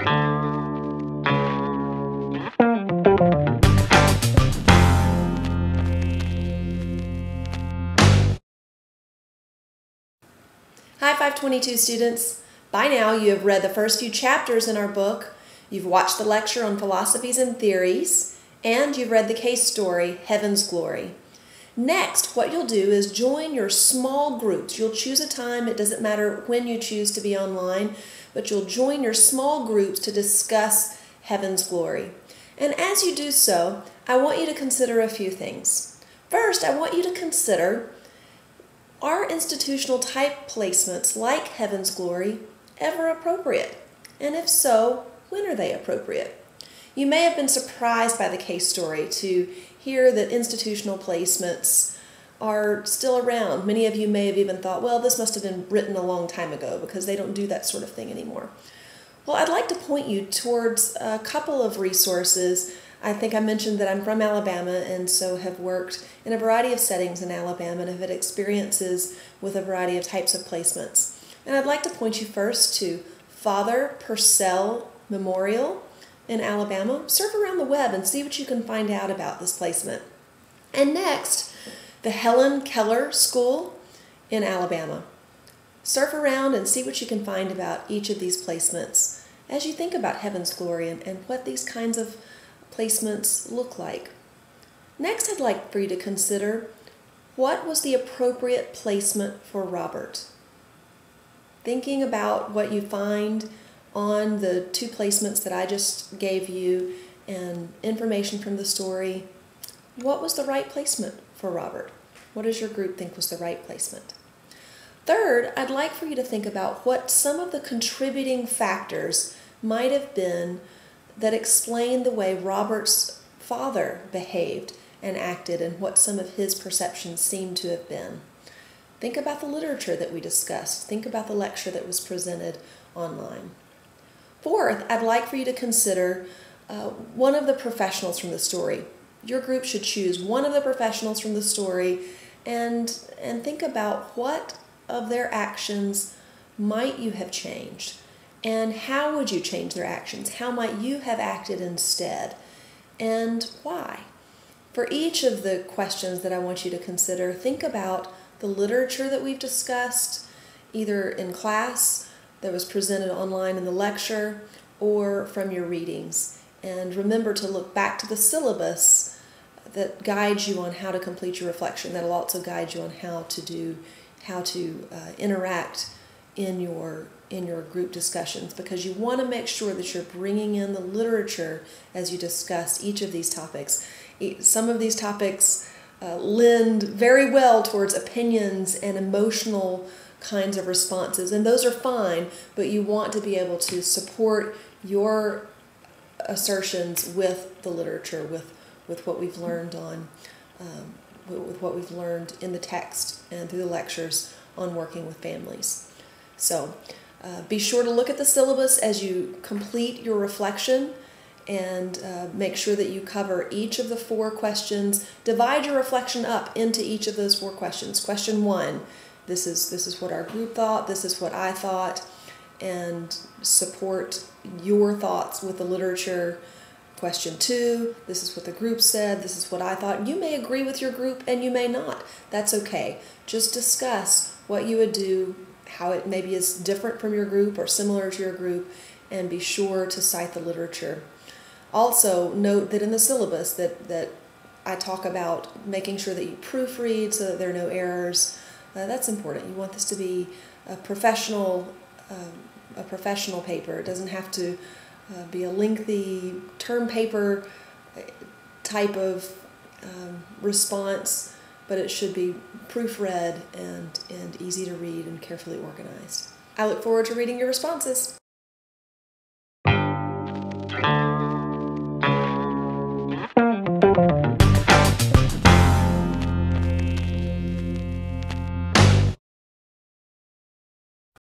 Hi 522 students. By now you have read the first few chapters in our book, you've watched the lecture on philosophies and theories, and you've read the case story, Heaven's Glory. Next, what you'll do is join your small groups. You'll choose a time, it doesn't matter when you choose to be online, but you'll join your small groups to discuss Heaven's Glory. And as you do so, I want you to consider a few things. First, I want you to consider, are institutional type placements like Heaven's Glory ever appropriate? And if so, when are they appropriate? You may have been surprised by the case story to hear that institutional placements are still around. Many of you may have even thought, well, this must have been written a long time ago because they don't do that sort of thing anymore. Well, I'd like to point you towards a couple of resources. I think I mentioned that I'm from Alabama and so have worked in a variety of settings in Alabama and have had experiences with a variety of types of placements. And I'd like to point you first to Father Purcell Memorial in Alabama. Surf around the web and see what you can find out about this placement. And next, the Helen Keller School in Alabama. Surf around and see what you can find about each of these placements as you think about Heaven's Glory and what these kinds of placements look like. Next, I'd like for you to consider, what was the appropriate placement for Robert? Thinking about what you find on the two placements that I just gave you and information from the story, what was the right placement for Robert? What does your group think was the right placement? Third, I'd like for you to think about what some of the contributing factors might have been that explain the way Robert's father behaved and acted and what some of his perceptions seem to have been. Think about the literature that we discussed. Think about the lecture that was presented online. Fourth, I'd like for you to consider one of the professionals from the story. Your group should choose one of the professionals from the story and think about what of their actions might you have changed, and how would you change their actions? How might you have acted instead, and why? For each of the questions that I want you to consider, think about the literature that we've discussed, either in class, that was presented online in the lecture, or from your readings. And remember to look back to the syllabus that guides you on how to complete your reflection. That'll also guide you on how to interact in your group discussions, because you want to make sure that you're bringing in the literature as you discuss each of these topics. Some of these topics lend very well towards opinions and emotional kinds of responses, and those are fine, but you want to be able to support your assertions with the literature, with what we've learned with what we've learned in the text and through the lectures on working with families. So be sure to look at the syllabus as you complete your reflection, and make sure that you cover each of the 4 questions. Divide your reflection up into each of those 4 questions. Question 1, this is what our group thought, this is what I thought, and support your thoughts with the literature. Question 2, this is what the group said, this is what I thought. You may agree with your group and you may not. That's okay. Just discuss what you would do, how it maybe is different from your group or similar to your group, and be sure to cite the literature. Also note that in the syllabus that I talk about making sure that you proofread so that there are no errors. That's important. You want this to be a professional paper. It doesn't have to be a lengthy term paper type of response, but it should be proofread and easy to read and carefully organized. I look forward to reading your responses.